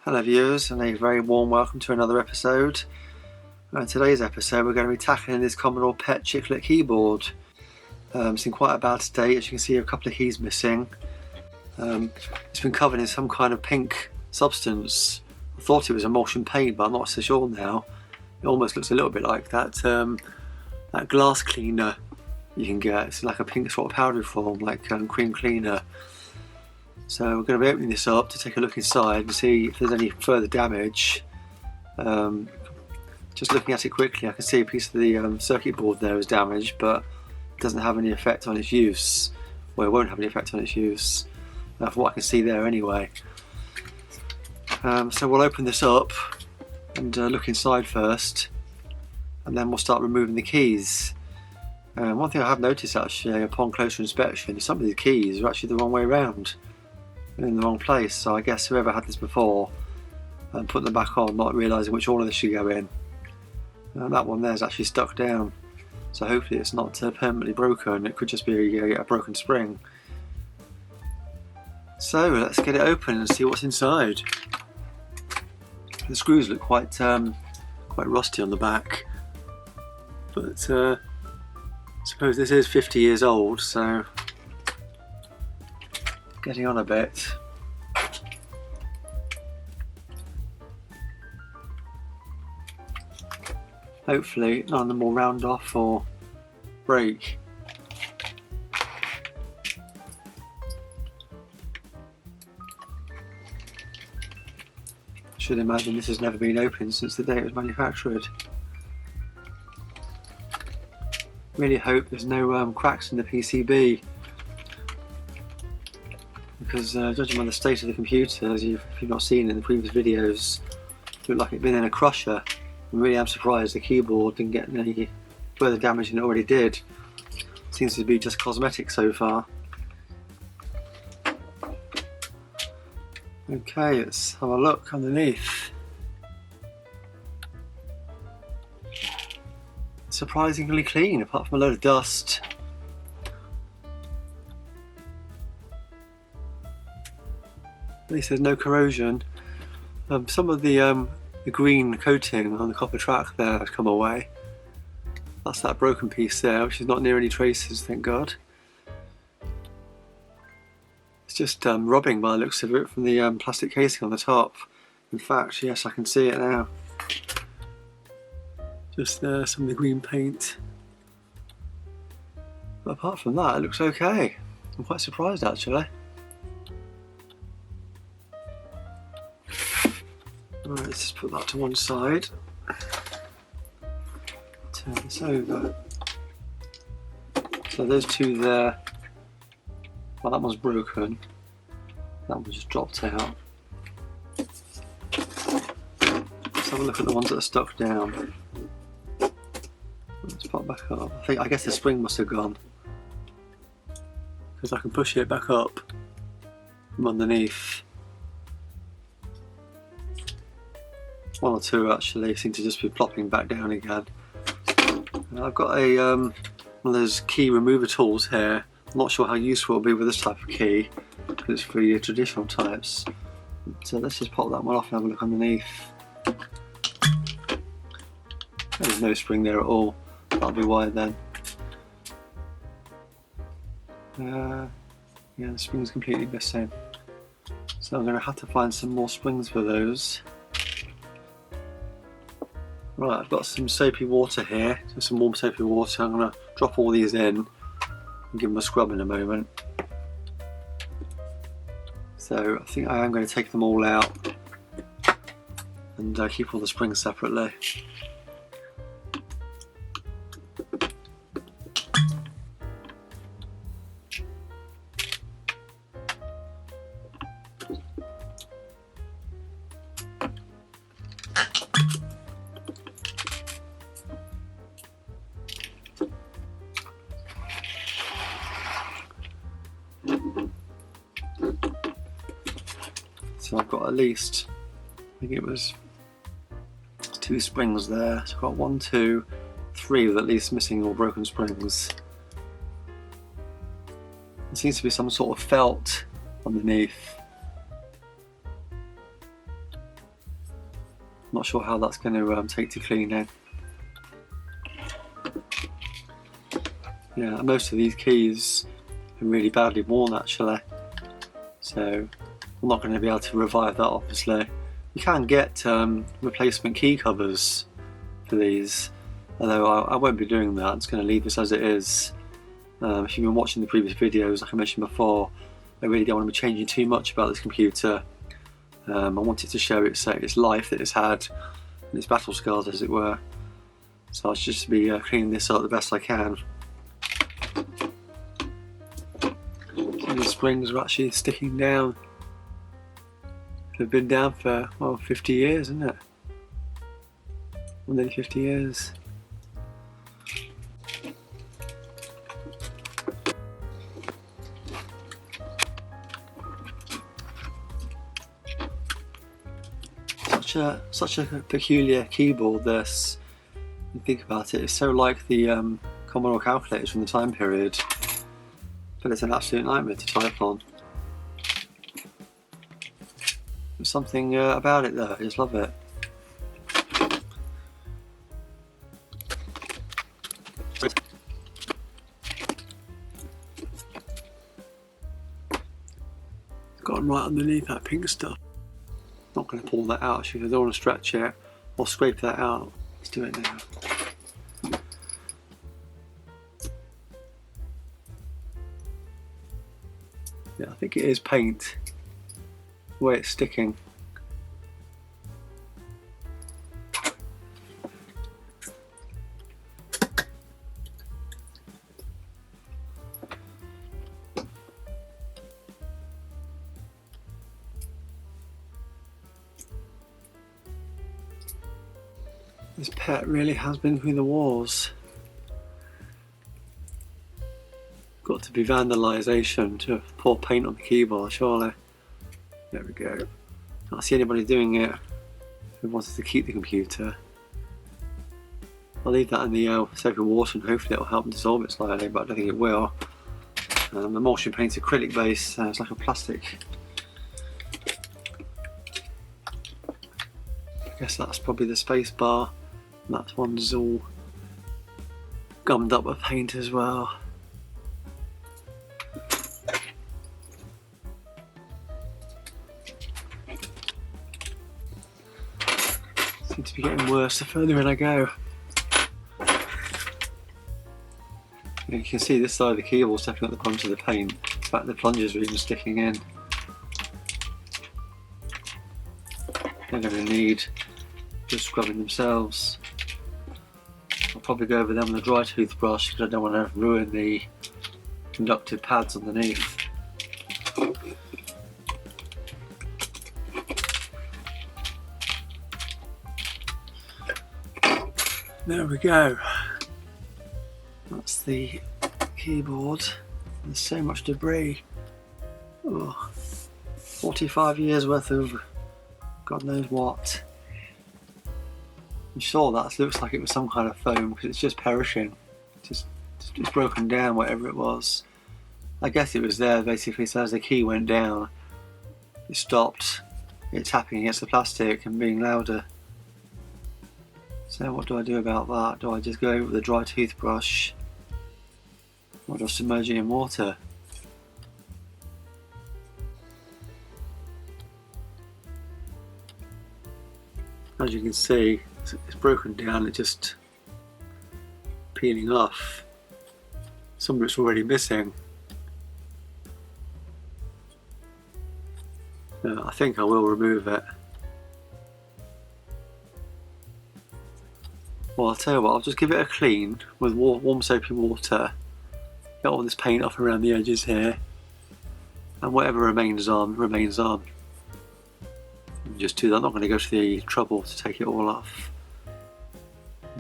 Hello viewers, and a very warm welcome to another episode. Today's episode we're going to be tackling this Commodore PET chiclet keyboard. It's in quite a bad state. As you can see, a couple of keys missing. It's been covered in some kind of pink substance. I thought it was emulsion paint, but I'm not so sure now. It almost looks a little bit like that glass cleaner you can get. It's like a pink sort of powdery form, like cream cleaner. So we're going to be opening this up to take a look inside and see if there's any further damage. Just looking at it quickly, I can see a piece of the circuit board there is damaged, but it doesn't have any effect on its use. Well, it won't have any effect on its use, from what I can see there anyway. So we'll open this up and look inside first, and then we'll start removing the keys. One thing I have noticed actually upon closer inspection is some of the keys are actually the wrong way around. In the wrong place, so I guess whoever had this before and put them back on, not realising which order they should go in. That one there is actually stuck down, so hopefully it's not permanently broken. It could just be a broken spring. So let's get it open and see what's inside. The screws look quite rusty on the back, but I suppose this is 50 years old, so getting on a bit. Hopefully none of them will round off or break. I should imagine this has never been opened since the day it was manufactured. Really hope there's no cracks in the PCB, because judging by the state of the computer, if you've not seen it in the previous videos, it looked like it'd been in a crusher. I really am surprised the keyboard didn't get any further damage than it already did. Seems to be just cosmetic so far. Okay, let's have a look underneath. Surprisingly clean, apart from a load of dust. At least there's no corrosion. Some of the green coating on the copper track there has come away. That's that broken piece there, which is not near any traces, thank God. It's just rubbing by the looks of it from the plastic casing on the top. In fact, yes, I can see it now. Just some of the green paint. But apart from that, it looks okay. I'm quite surprised actually. Right, let's just put that to one side. Turn this over. So those two there, well, that one's broken. That one just dropped out. Let's have a look at the ones that are stuck down. Let's pop back up. I guess the spring must have gone, because I can push it back up from underneath. One or two actually seem to just be plopping back down again. I've got a one of those key remover tools here. I'm not sure how useful it'll be with this type of key, because it's for your traditional types. So let's just pop that one off and have a look underneath. There's no spring there at all. That'll be why then. Yeah, the spring's completely missing. So I'm going to have to find some more springs for those. Right, I've got some soapy water here, so some warm soapy water. I'm going to drop all these in and give them a scrub in a moment. So I think I am going to take them all out and keep all the springs separately. So I've got at least, I think it was 2 springs there. So I've got 1, 2, 3 with at least missing or broken springs. There seems to be some sort of felt underneath. not sure how that's going to take to cleaning. Yeah, most of these keys are really badly worn actually, so I'm not going to be able to revive that obviously. You can get replacement key covers for these, although I won't be doing that. I'm just going to leave this as it is. If you've been watching the previous videos, like I mentioned before, I really don't want to be changing too much about this computer. I wanted to show its life that it's had and its battle scars, as it were. So I'll just be cleaning this up the best I can. So the springs are actually sticking down. They've been down for, well, 50 years, isn't it? Well, nearly 50 years. Such a peculiar keyboard, this. You think about it, it's so like the Commodore calculators from the time period, but it's an absolute nightmare to type on. There's something about it though, I just love it. Got them right underneath that pink stuff. Not going to pull that out actually, I don't want to stretch it or scrape that out. Let's do it now. Yeah, I think it is paint, the way it's sticking. This pet really has been through the wars. Got to be vandalisation to pour paint on the keyboard, surely. There we go. Can't see anybody doing it who wanted to keep the computer. I'll leave that in the soapy water and hopefully it'll help dissolve it slightly, but I don't think it will. Emulsion paint's acrylic base, so it's like a plastic. I guess that's probably the space bar. That one's all gummed up with paint as well. Seems to be getting worse the further in I go. You can see this side of the keyboard stepping up the bunch of the paint. In fact, the plungers are even sticking in. They're going to need just scrubbing themselves. I'll probably go over them with a dry toothbrush because I don't want to ruin the conductive pads underneath. There we go. That's the keyboard. There's so much debris. Oh, 45 years worth of God knows what. I'm sure that looks like it was some kind of foam because it's just perishing. It's broken down, whatever it was. I guess it was there basically, so as the key went down, it stopped it tapping against the plastic and being louder. So what do I do about that? Do I just go over with a dry toothbrush or just submerge it in water? As you can see, it's broken down, it's just peeling off. Some of it's already missing. I think I will remove it. Well, I'll tell you what, I'll just give it a clean with warm soapy water. Get all this paint off around the edges here. And whatever remains on, remains on. Just do that, I'm not going to go to the trouble to take it all off.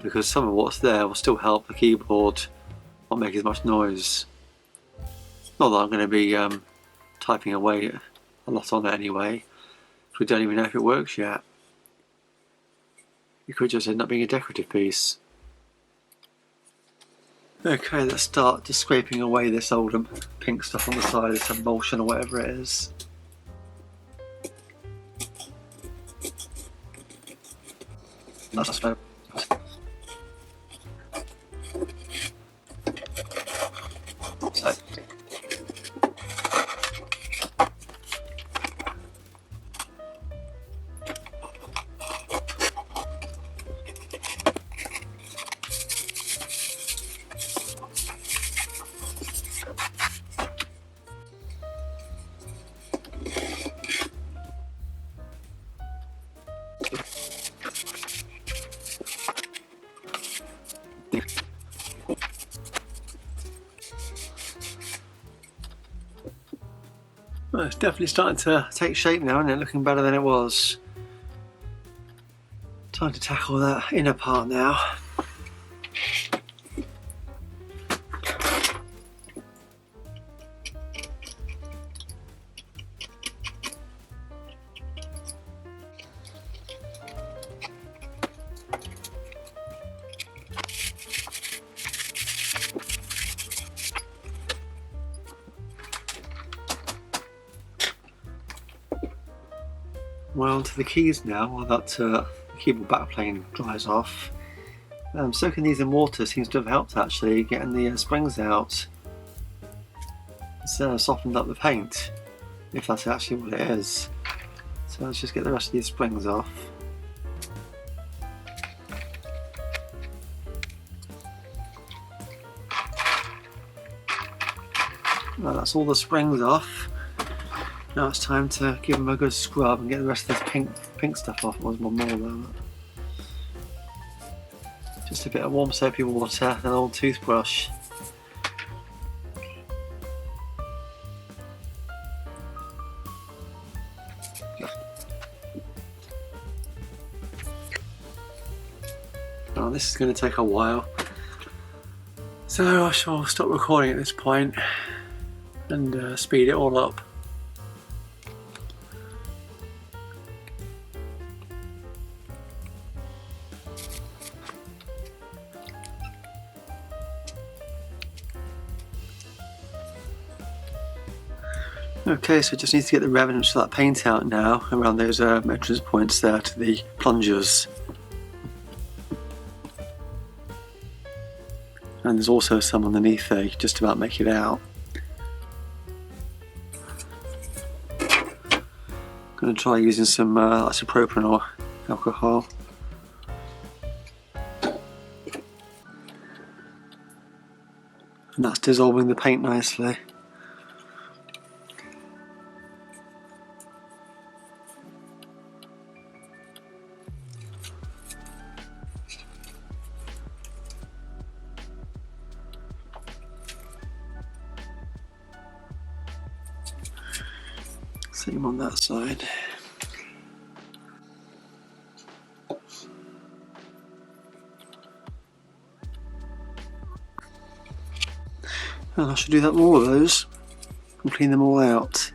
Because some of what's there will still help the keyboard not make as much noise. Not that I'm going to be typing away a lot on it anyway. We don't even know if it works yet. It could just end up being a decorative piece. Okay, let's start just scraping away this old pink stuff on the side, this emulsion or whatever it is. So, well, it's definitely starting to take shape now, isn't it? Looking better than it was. Time to tackle that inner part now. Well, onto the keys now, while that keyboard backplane dries off. Soaking these in water seems to have helped actually, getting the springs out. It's softened up the paint, if that's actually what it is. So let's just get the rest of these springs off. Well, that's all the springs off. Now it's time to give them a good scrub and get the rest of this pink stuff off. There's one more though. Just a bit of warm soapy water and an old toothbrush. Oh, this is going to take a while. So I shall stop recording at this point and speed it all up. Okay, so just need to get the remnants of that paint out now around those entrance points there to the plungers. And there's also some underneath there, you can just about make it out. I'm going to try using some isopropyl alcohol. And that's dissolving the paint nicely. Same on that side. And I should do that more of those and clean them all out.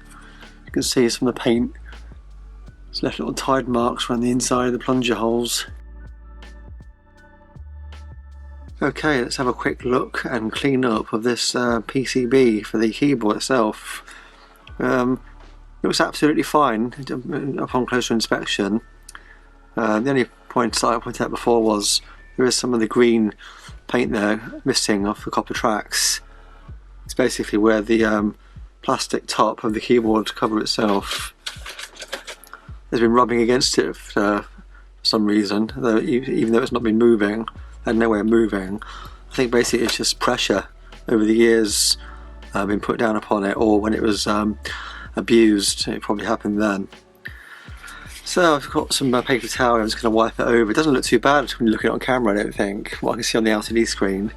You can see some of the paint. It's left little tide marks around the inside of the plunger holes. Okay, let's have a quick look and clean up of this PCB for the keyboard itself. It was absolutely fine upon closer inspection. The only point I pointed out before was there is some of the green paint there missing off the copper tracks. It's basically where the plastic top of the keyboard cover itself has been rubbing against it for some reason, though even though it's not been moving, had no way of moving. I think basically it's just pressure over the years been put down upon it, or when it was abused, it probably happened then. So I've got some paper towel, I'm just going to wipe it over. It doesn't look too bad when you look at it on camera, I don't think, what I can see on the LCD screen.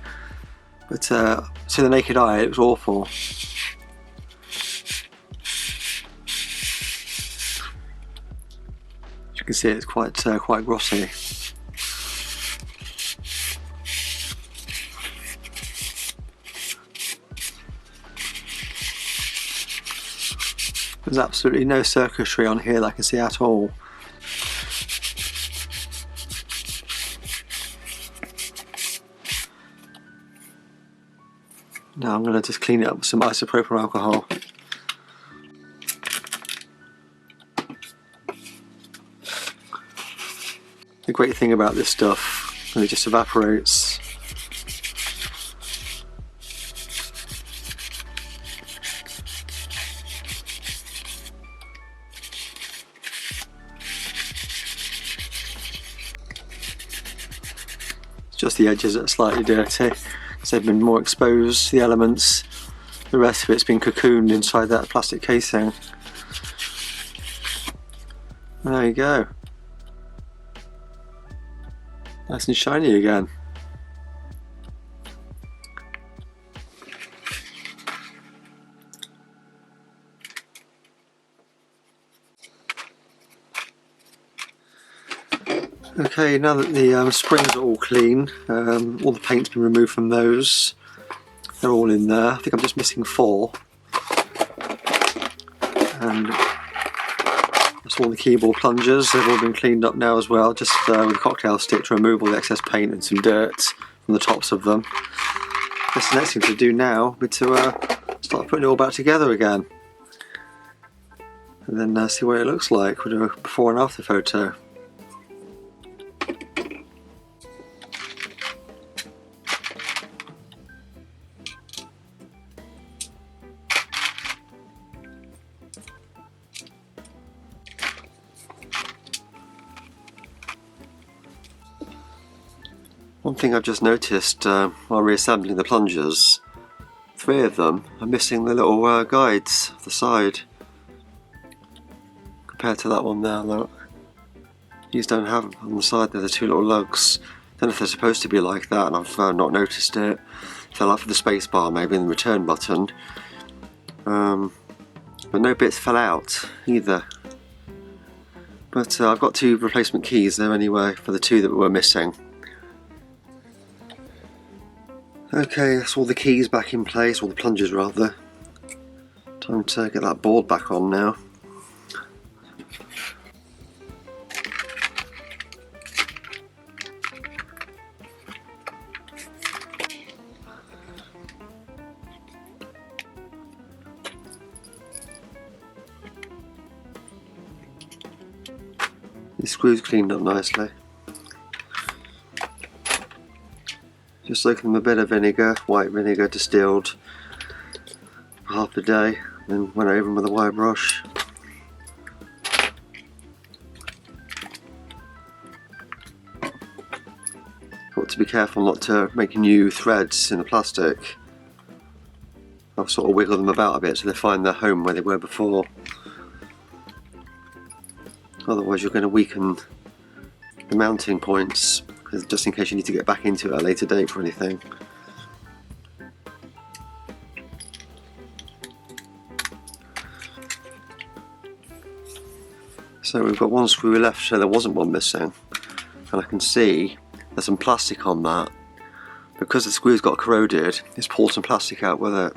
But to the naked eye, it was awful. As you can see, it's quite glossy. There's absolutely no circuitry on here that I can see at all. Now I'm going to just clean it up with some isopropyl alcohol. The great thing about this stuff, and it just evaporates. It's just the edges that are slightly dirty, because they've been more exposed to the elements. The rest of it's been cocooned inside that plastic casing. There you go. Nice and shiny again. Okay, now that the springs are all clean, all the paint's been removed from those. They're all in there. I think I'm just missing 4. And that's all the keyboard plungers. They've all been cleaned up now as well, just with a cocktail stick to remove all the excess paint and some dirt from the tops of them. I guess the next thing to do now would to start putting it all back together again. And then see what it looks like. We'll do a before and after photo. One thing I've just noticed while reassembling the plungers, 3 of them are missing the little guides off the side. Compared to that one there, look. These don't have them on the side, they're the 2 little lugs. Don't know if they're supposed to be like that, and I've not noticed it. Fell out for the space bar maybe, and the return button. But no bits fell out either. But I've got 2 replacement keys there anyway for the 2 that were missing. Okay, that's all the keys back in place, all the plungers rather. Time to get that board back on now. The screws cleaned up nicely. Just soaked them in a bit of vinegar, white vinegar distilled, for half a day, then went over them with a wire brush. Got to be careful not to make new threads in the plastic. I'll sort of wiggle them about a bit so they find their home where they were before. Otherwise you're going to weaken the mounting points, just in case you need to get back into it at a later date for anything. So we've got 1 screw left, so there wasn't one missing, and I can see there's some plastic on that. Because the screw's got corroded, it's pulled some plastic out with it.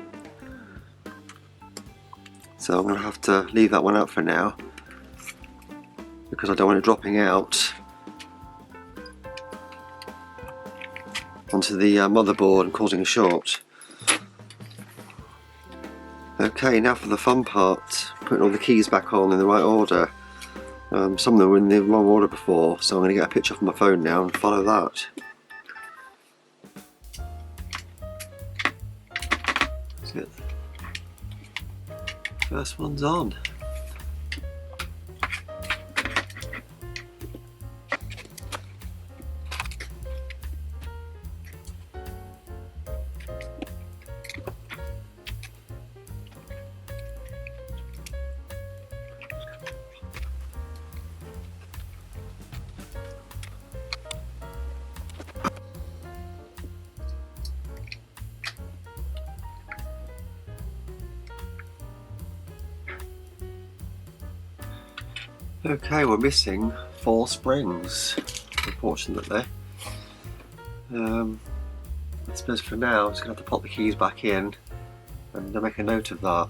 So I'm going to have to leave that one out for now, because I don't want it dropping out onto the motherboard and causing a short. Okay, now for the fun part, putting all the keys back on in the right order. Some of them were in the wrong order before, so I'm going to get a picture from my phone now and follow that. That's it. First one's on. Okay, we're missing 4 springs, unfortunately. I suppose for now I'm just going to have to pop the keys back in and make a note of that.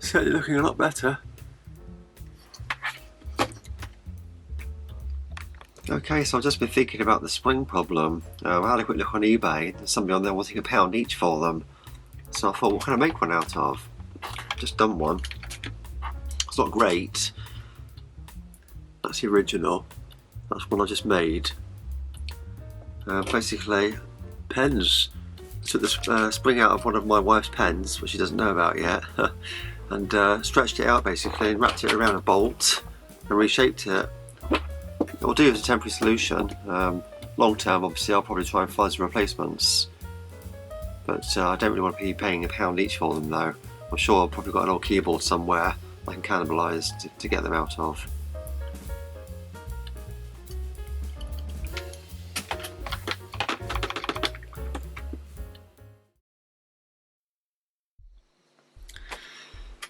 Certainly looking a lot better. Okay, so I've just been thinking about the spring problem. I had a quick look on eBay, there's somebody on there wanting £1 each for them. So I thought, what can I make one out of? Just done one. It's not great. That's the original. That's one I just made. Basically, pens. I took the spring out of one of my wife's pens, which she doesn't know about yet, and stretched it out basically and wrapped it around a bolt and reshaped it. It will do as a temporary solution. Long term, obviously, I'll probably try and find some replacements, but I don't really want to be paying £1 each for them though. I'm sure I've probably got an old keyboard somewhere I can cannibalise to get them out of.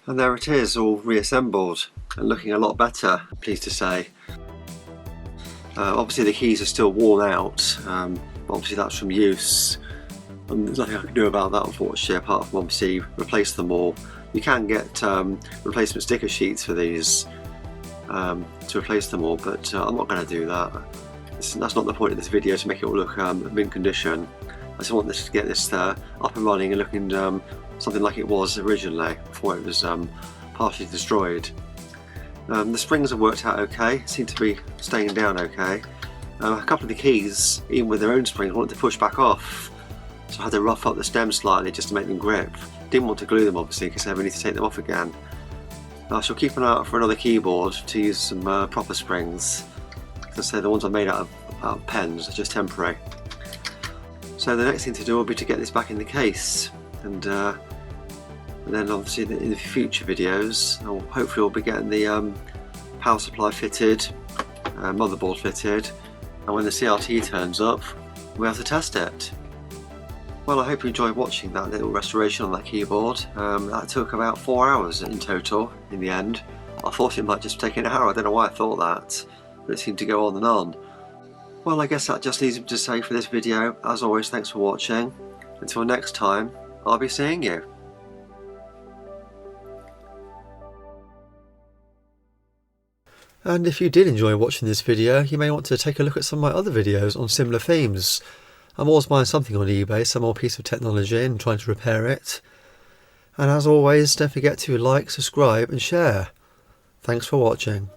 And there it is, all reassembled and looking a lot better, I'm pleased to say. Obviously the keys are still worn out, obviously that's from use. And there's nothing I can do about that unfortunately, apart from obviously replace them all. You can get replacement sticker sheets for these to replace them all, but I'm not going to do that. That's not the point of this video, to make it all look mint condition. I just want this to get this up and running and looking something like it was originally, before it was partially destroyed. The springs have worked out okay, seem to be staying down okay. A couple of the keys, even with their own springs, wanted to push back off, so I had to rough up the stem slightly just to make them grip. Didn't want to glue them obviously, because I ever need to take them off again. I shall keep an eye out for another keyboard to use some proper springs. As I say, the ones I made out of pens are just temporary. So the next thing to do will be to get this back in the case, and then obviously in the future videos hopefully we'll be getting the power supply fitted, motherboard fitted, and when the CRT turns up we'll have to test it. Well, I hope you enjoyed watching that little restoration on that keyboard. That took about 4 hours in total in the end. I thought it might just take an hour, I don't know why I thought that, but it seemed to go on and on. Well, I guess that just leaves me to say for this video, as always, thanks for watching. Until next time, I'll be seeing you. And if you did enjoy watching this video, you may want to take a look at some of my other videos on similar themes. I'm always buying something on eBay, some more piece of technology, and trying to repair it. And as always, don't forget to like, subscribe and share. Thanks for watching.